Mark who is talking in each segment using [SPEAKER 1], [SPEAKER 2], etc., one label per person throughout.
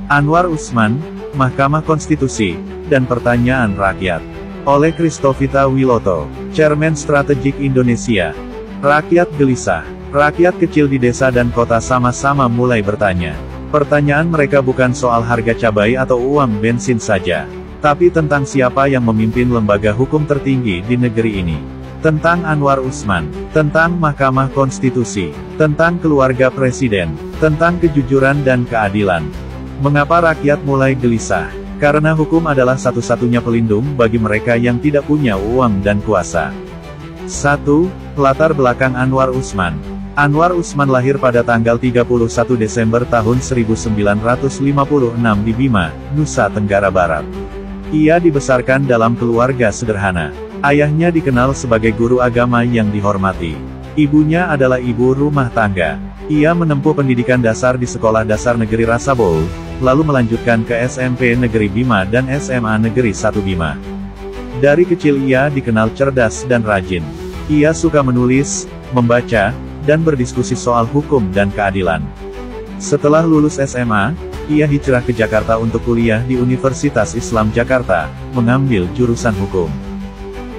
[SPEAKER 1] Anwar Usman, Mahkamah Konstitusi, dan Pertanyaan Rakyat. Oleh Christovita Wiloto, Chairman Strategik Indonesia. Rakyat gelisah. Rakyat kecil di desa dan kota sama-sama mulai bertanya. Pertanyaan mereka bukan soal harga cabai atau uang bensin saja, tapi tentang siapa yang memimpin lembaga hukum tertinggi di negeri ini. Tentang Anwar Usman, tentang Mahkamah Konstitusi, tentang keluarga presiden, tentang kejujuran dan keadilan. Mengapa rakyat mulai gelisah? Karena hukum adalah satu-satunya pelindung bagi mereka yang tidak punya uang dan kuasa. 1. Latar belakang Anwar Usman. Anwar Usman lahir pada tanggal 31 Desember tahun 1956 di Bima, Nusa Tenggara Barat. Ia dibesarkan dalam keluarga sederhana. Ayahnya dikenal sebagai guru agama yang dihormati. Ibunya adalah ibu rumah tangga. Ia menempuh pendidikan dasar di Sekolah Dasar Negeri Rasabow, lalu melanjutkan ke SMP Negeri Bima dan SMA Negeri 1 Bima. Dari kecil ia dikenal cerdas dan rajin. Ia suka menulis, membaca, dan berdiskusi soal hukum dan keadilan. Setelah lulus SMA, ia hijrah ke Jakarta untuk kuliah di Universitas Islam Jakarta, mengambil jurusan hukum.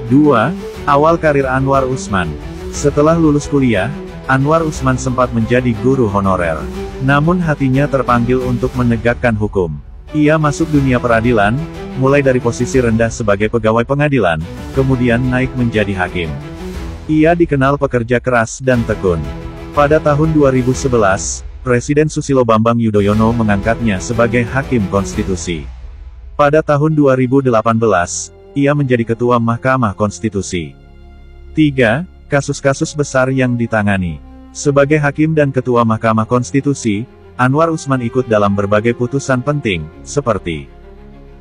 [SPEAKER 1] 2. Awal karir Anwar Usman. Setelah lulus kuliah, Anwar Usman sempat menjadi guru honorer. Namun hatinya terpanggil untuk menegakkan hukum. Ia masuk dunia peradilan, mulai dari posisi rendah sebagai pegawai pengadilan, kemudian naik menjadi hakim. Ia dikenal pekerja keras dan tekun. Pada tahun 2011, Presiden Susilo Bambang Yudhoyono mengangkatnya sebagai Hakim Konstitusi. Pada tahun 2018, ia menjadi Ketua Mahkamah Konstitusi. 3. Kasus-kasus besar yang ditangani. Sebagai Hakim dan Ketua Mahkamah Konstitusi, Anwar Usman ikut dalam berbagai putusan penting, seperti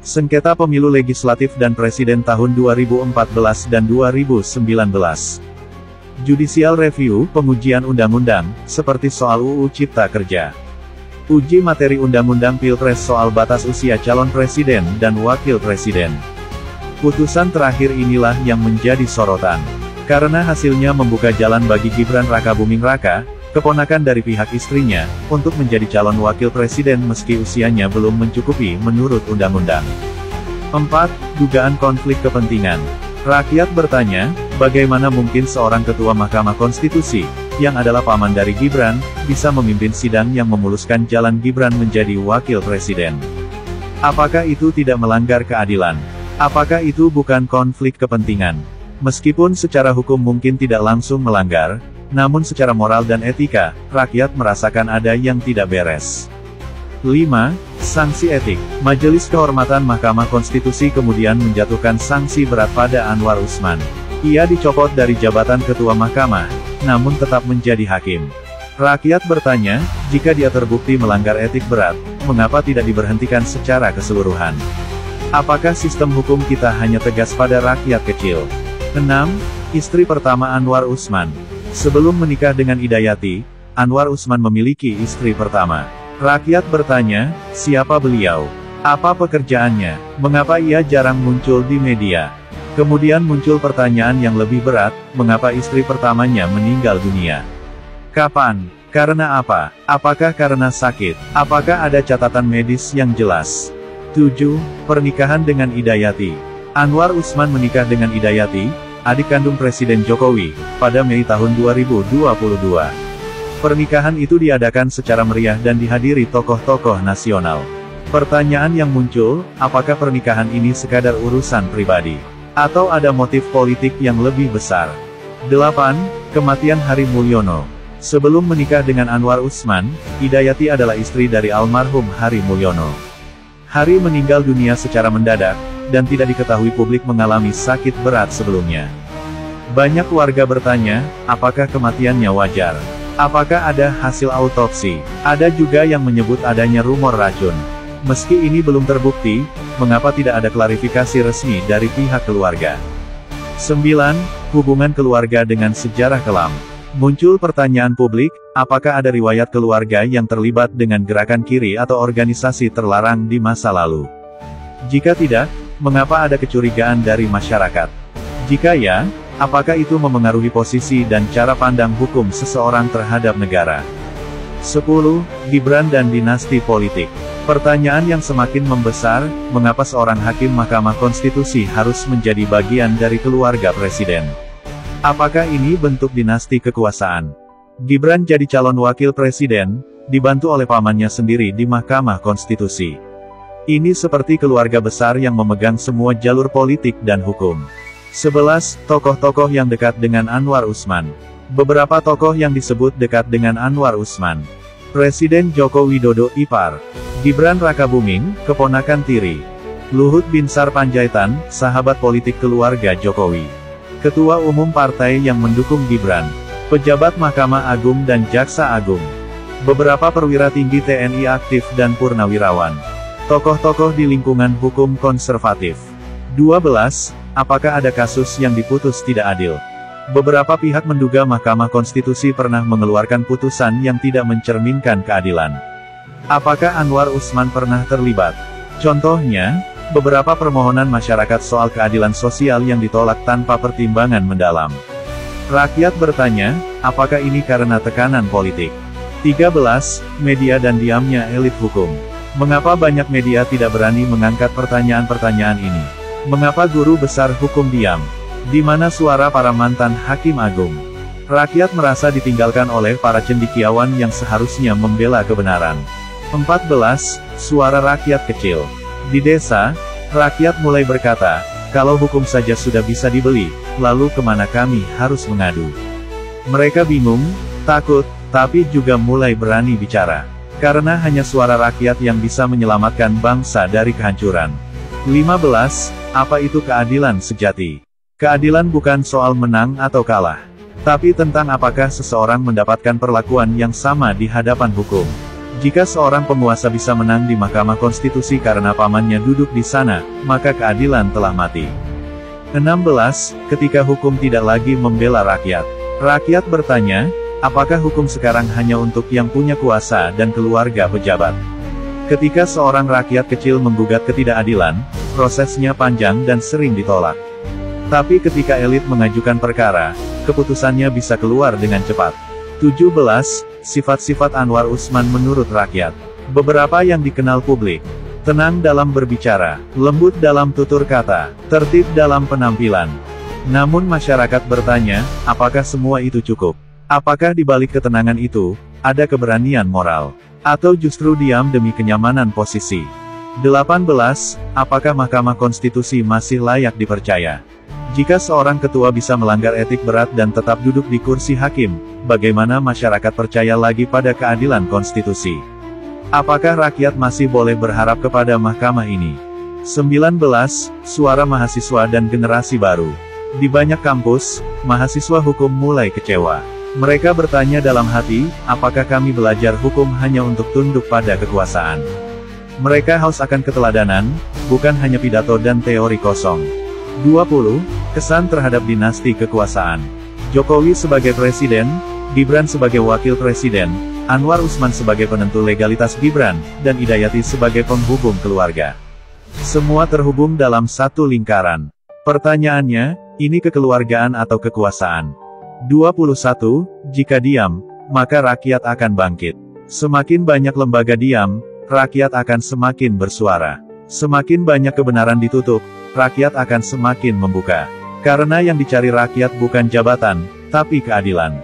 [SPEAKER 1] sengketa pemilu legislatif dan presiden tahun 2014 dan 2019. Judicial Review, pengujian undang-undang, seperti soal UU Cipta Kerja. Uji materi undang-undang Pilpres soal batas usia calon presiden dan wakil presiden. Putusan terakhir inilah yang menjadi sorotan. Karena hasilnya membuka jalan bagi Gibran Rakabuming Raka, keponakan dari pihak istrinya, untuk menjadi calon wakil presiden meski usianya belum mencukupi menurut undang-undang. 4. Dugaan konflik kepentingan. Rakyat bertanya, bagaimana mungkin seorang Ketua Mahkamah Konstitusi, yang adalah paman dari Gibran, bisa memimpin sidang yang memuluskan jalan Gibran menjadi wakil presiden? Apakah itu tidak melanggar keadilan? Apakah itu bukan konflik kepentingan? Meskipun secara hukum mungkin tidak langsung melanggar, namun secara moral dan etika, rakyat merasakan ada yang tidak beres. 5. Sanksi etik. Majelis Kehormatan Mahkamah Konstitusi kemudian menjatuhkan sanksi berat pada Anwar Usman. Ia dicopot dari jabatan Ketua Mahkamah, namun tetap menjadi hakim. Rakyat bertanya, jika dia terbukti melanggar etik berat, mengapa tidak diberhentikan secara keseluruhan? Apakah sistem hukum kita hanya tegas pada rakyat kecil? 6. Istri pertama Anwar Usman. Sebelum menikah dengan Idayati, Anwar Usman memiliki istri pertama. Rakyat bertanya, siapa beliau? Apa pekerjaannya? Mengapa ia jarang muncul di media? Kemudian muncul pertanyaan yang lebih berat, mengapa istri pertamanya meninggal dunia? Kapan? Karena apa? Apakah karena sakit? Apakah ada catatan medis yang jelas? 7. Pernikahan dengan Idayati. Anwar Usman menikah dengan Idayati, adik kandung Presiden Jokowi, pada Mei tahun 2022. Pernikahan itu diadakan secara meriah dan dihadiri tokoh-tokoh nasional. Pertanyaan yang muncul, apakah pernikahan ini sekadar urusan pribadi? Atau ada motif politik yang lebih besar? 8. Kematian Hari Mulyono. Sebelum menikah dengan Anwar Usman, Idayati adalah istri dari almarhum Hari Mulyono. Hari meninggal dunia secara mendadak, dan tidak diketahui publik mengalami sakit berat sebelumnya. Banyak warga bertanya, apakah kematiannya wajar? Apakah ada hasil autopsi? Ada juga yang menyebut adanya rumor racun. Meski ini belum terbukti, mengapa tidak ada klarifikasi resmi dari pihak keluarga? 9. Hubungan keluarga dengan sejarah kelam. Muncul pertanyaan publik, apakah ada riwayat keluarga yang terlibat dengan gerakan kiri atau organisasi terlarang di masa lalu? Jika tidak, mengapa ada kecurigaan dari masyarakat? Jika ya, apakah itu memengaruhi posisi dan cara pandang hukum seseorang terhadap negara? 10. Gibran dan dinasti politik. Pertanyaan yang semakin membesar, mengapa seorang hakim Mahkamah Konstitusi harus menjadi bagian dari keluarga presiden? Apakah ini bentuk dinasti kekuasaan? Gibran jadi calon wakil presiden, dibantu oleh pamannya sendiri di Mahkamah Konstitusi. Ini seperti keluarga besar yang memegang semua jalur politik dan hukum. 11. Tokoh-tokoh yang dekat dengan Anwar Usman. Beberapa tokoh yang disebut dekat dengan Anwar Usman. Presiden Joko Widodo ipar. Gibran Rakabuming, keponakan tiri. Luhut Binsar Panjaitan, sahabat politik keluarga Jokowi. Ketua Umum partai yang mendukung Gibran. Pejabat Mahkamah Agung dan Jaksa Agung. Beberapa perwira tinggi TNI aktif dan purnawirawan. Tokoh-tokoh di lingkungan hukum konservatif. 12. Apakah ada kasus yang diputus tidak adil? Beberapa pihak menduga Mahkamah Konstitusi pernah mengeluarkan putusan yang tidak mencerminkan keadilan. Apakah Anwar Usman pernah terlibat? Contohnya, beberapa permohonan masyarakat soal keadilan sosial yang ditolak tanpa pertimbangan mendalam. Rakyat bertanya, apakah ini karena tekanan politik? 13. Media dan diamnya elit hukum. Mengapa banyak media tidak berani mengangkat pertanyaan-pertanyaan ini? Mengapa guru besar hukum diam? Di mana suara para mantan hakim agung? Rakyat merasa ditinggalkan oleh para cendekiawan yang seharusnya membela kebenaran. 14. Suara rakyat kecil. Di desa, rakyat mulai berkata, kalau hukum saja sudah bisa dibeli, lalu kemana kami harus mengadu? Mereka bingung, takut, tapi juga mulai berani bicara. Karena hanya suara rakyat yang bisa menyelamatkan bangsa dari kehancuran. 15. Apa itu keadilan sejati? Keadilan bukan soal menang atau kalah, tapi tentang apakah seseorang mendapatkan perlakuan yang sama di hadapan hukum. Jika seorang penguasa bisa menang di Mahkamah Konstitusi karena pamannya duduk di sana, maka keadilan telah mati. 16. Ketika hukum tidak lagi membela rakyat. Rakyat bertanya, apakah hukum sekarang hanya untuk yang punya kuasa dan keluarga pejabat? Ketika seorang rakyat kecil menggugat ketidakadilan, prosesnya panjang dan sering ditolak. Tapi ketika elit mengajukan perkara, keputusannya bisa keluar dengan cepat. 17. Sifat-sifat Anwar Usman menurut rakyat. Beberapa yang dikenal publik. Tenang dalam berbicara, lembut dalam tutur kata, tertib dalam penampilan. Namun masyarakat bertanya, apakah semua itu cukup? Apakah di balik ketenangan itu, ada keberanian moral? Atau justru diam demi kenyamanan posisi? 18. Apakah Mahkamah Konstitusi masih layak dipercaya? Jika seorang ketua bisa melanggar etik berat dan tetap duduk di kursi hakim, bagaimana masyarakat percaya lagi pada keadilan konstitusi? Apakah rakyat masih boleh berharap kepada mahkamah ini? 19. Suara mahasiswa dan generasi baru. Di banyak kampus, mahasiswa hukum mulai kecewa. Mereka bertanya dalam hati, apakah kami belajar hukum hanya untuk tunduk pada kekuasaan? Mereka haus akan keteladanan, bukan hanya pidato dan teori kosong. 20. Kesan terhadap dinasti kekuasaan. Jokowi sebagai presiden, Gibran sebagai wakil presiden, Anwar Usman sebagai penentu legalitas Gibran, dan Hidayati sebagai penghubung keluarga. Semua terhubung dalam satu lingkaran. Pertanyaannya, ini kekeluargaan atau kekuasaan? 21. Jika diam, maka rakyat akan bangkit. Semakin banyak lembaga diam, rakyat akan semakin bersuara. Semakin banyak kebenaran ditutup, rakyat akan semakin membuka. Karena yang dicari rakyat bukan jabatan, tapi keadilan.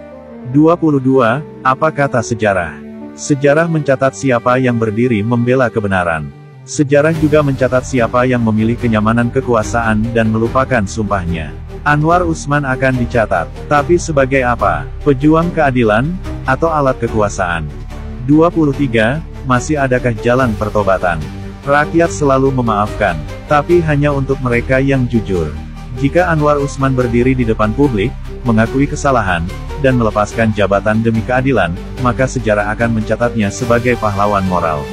[SPEAKER 1] 22. Apa kata sejarah? Sejarah mencatat siapa yang berdiri membela kebenaran. Sejarah juga mencatat siapa yang memilih kenyamanan kekuasaan dan melupakan sumpahnya. Anwar Usman akan dicatat, tapi sebagai apa? Pejuang keadilan, atau alat kekuasaan? 23. Masih adakah jalan pertobatan? Rakyat selalu memaafkan, tapi hanya untuk mereka yang jujur. Jika Anwar Usman berdiri di depan publik, mengakui kesalahan, dan melepaskan jabatan demi keadilan, maka sejarah akan mencatatnya sebagai pahlawan moral.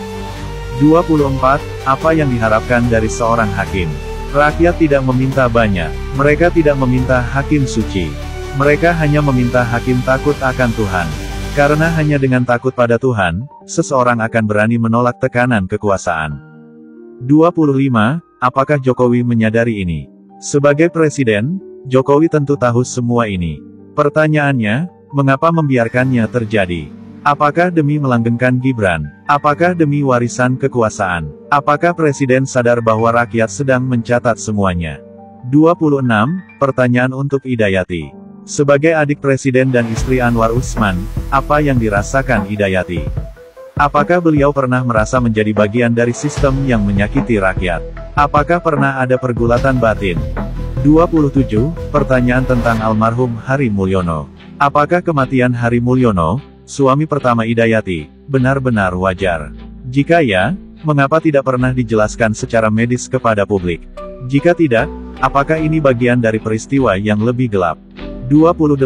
[SPEAKER 1] 24. Apa yang diharapkan dari seorang hakim? Rakyat tidak meminta banyak. Mereka tidak meminta hakim suci. Mereka hanya meminta hakim takut akan Tuhan. Karena hanya dengan takut pada Tuhan, seseorang akan berani menolak tekanan kekuasaan. 25. Apakah Jokowi menyadari ini? Sebagai presiden, Jokowi tentu tahu semua ini. Pertanyaannya, mengapa membiarkannya terjadi? Apakah demi melanggengkan Gibran? Apakah demi warisan kekuasaan? Apakah Presiden sadar bahwa rakyat sedang mencatat semuanya? 26. Pertanyaan untuk Hidayati. Sebagai adik Presiden dan istri Anwar Usman, apa yang dirasakan Hidayati? Apakah beliau pernah merasa menjadi bagian dari sistem yang menyakiti rakyat? Apakah pernah ada pergulatan batin? 27. Pertanyaan tentang almarhum Hari Mulyono. Apakah kematian Hari Mulyono, suami pertama Hidayati, benar-benar wajar? Jika ya, mengapa tidak pernah dijelaskan secara medis kepada publik? Jika tidak, apakah ini bagian dari peristiwa yang lebih gelap? 28.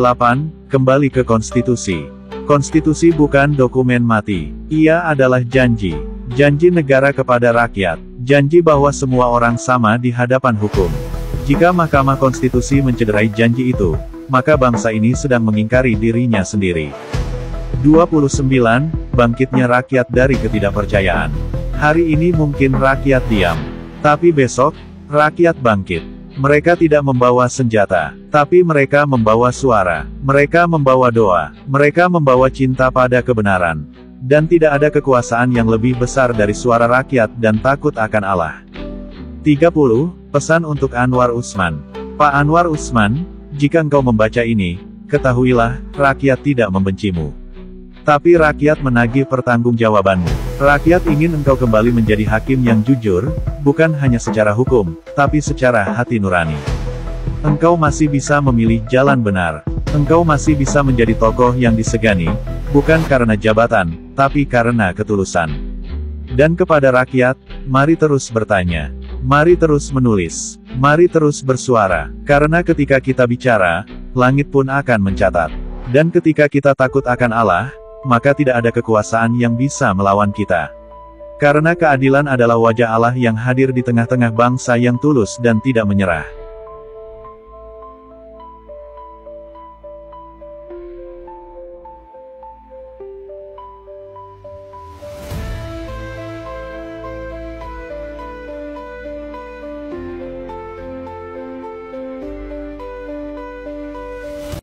[SPEAKER 1] Kembali ke konstitusi. Konstitusi bukan dokumen mati. Ia adalah janji. Janji negara kepada rakyat. Janji bahwa semua orang sama di hadapan hukum. Jika Mahkamah Konstitusi mencederai janji itu, maka bangsa ini sedang mengingkari dirinya sendiri. 29. Bangkitnya rakyat dari ketidakpercayaan. Hari ini mungkin rakyat diam. Tapi besok, rakyat bangkit. Mereka tidak membawa senjata, tapi mereka membawa suara. Mereka membawa doa. Mereka membawa cinta pada kebenaran. Dan tidak ada kekuasaan yang lebih besar dari suara rakyat dan takut akan Allah. 30. Pesan untuk Anwar Usman. Pak Anwar Usman, jika engkau membaca ini, ketahuilah, rakyat tidak membencimu. Tapi rakyat menagih pertanggungjawabanmu. Rakyat ingin engkau kembali menjadi hakim yang jujur, bukan hanya secara hukum, tapi secara hati nurani. Engkau masih bisa memilih jalan benar. Engkau masih bisa menjadi tokoh yang disegani, bukan karena jabatan, tapi karena ketulusan. Dan kepada rakyat, mari terus bertanya. Mari terus menulis. Mari terus bersuara. Karena ketika kita bicara, langit pun akan mencatat. Dan ketika kita takut akan Allah, maka tidak ada kekuasaan yang bisa melawan kita. Karena keadilan adalah wajah Allah yang hadir di tengah-tengah bangsa yang tulus dan tidak menyerah.